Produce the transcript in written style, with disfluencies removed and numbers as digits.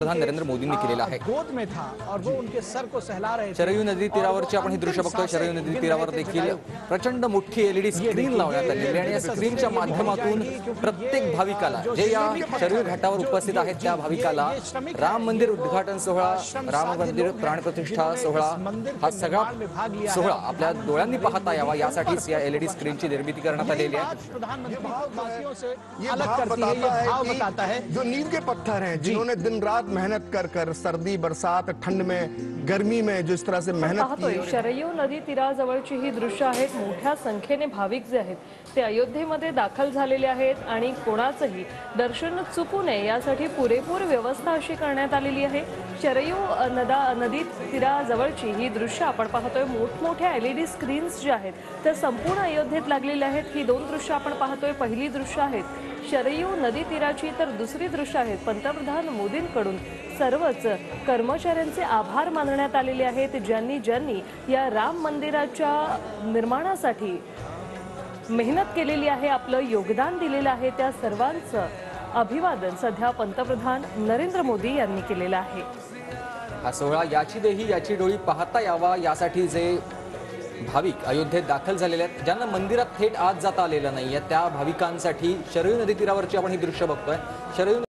प्रधान नरेंद्र मोदींनी केलेला आहे। गोद में था और वो उनके सर को सहला रहे थे। शरयू नदी तीरावरची आपण ही दृश्य बघतोय। शरयू नदी तीरावर देखील प्रचंड मोठी एलईडी स्क्रीन लावण्यात आलेली आहे आणि या स्क्रीनच्या माध्यमातून प्रत्येक भाविकाला जे या शरयू घाटावर उपस्थित आहेत त्या भाविकाला राम मंदिर उद्घाटन सोहळा, राम मंदिर प्राण प्रतिष्ठा सोहळा हा सगळा सोहळा आपल्या डोळ्यांनी पाहता यावा यासाठीच या एलईडी स्क्रीनची निर्मिती करण्यात आलेली आहे। प्रधानमंत्री से अलग करती है, ये भाव बताता है जो नींव के पत्थर हैं, जिन्होंने दिन रात मेहनत कर सर्दी बरसात ठंड में गर्मी में जिस तरह से मेहनत की। शरयू नदी तीराजवळची ही दृश्य आहेत। मोठ्या संख्येने भाविक जे आहेत ते अयोध्येमध्ये दाखल झालेले आहेत आणि कोणाचंही दर्शन चुकू नये यासाठी पुरेपूर व्यवस्था अशी करण्यात आलेली आहे। शरयू नदी तीराजवळची ही दृश्य आपण पाहतोय। मोठमोठ्या एलईडी स्क्रीन्स जे आहेत ते संपूर्ण अयोध्येत लागलेले आहेत। ही दोन दृश्य आपण पाहतोय। पहिली दृश्य आहेत शरयू नदी तीराची, तर दुसरी दृश्य आहेत पंतप्रधान मोदींकडून सर्वच कर्मचाऱ्यांचे आभार मानण्यात आलेले आहेत ज्यांनी या राम मंदिराच्या निर्माणासाठी मेहनत केलेली आहे, आपलं योगदान दिलेलं आहे। त्या सर्वांचं अभिवादन सध्या पंतप्रधान नरेंद्र मोदी यांनी केलेलं आहे। हा सोहळा याची देही याची डोळी पाहता यावा यासाठी जे भाविक अयोध्येत दाखल झालेले आहेत, ज्यांना मंदिरात थेट आत जाता आलेलं नाहीये, त्या भाविकांसाठी शरयू नदी तीरावरची आपण ही दृश्य बघतोय। शरयू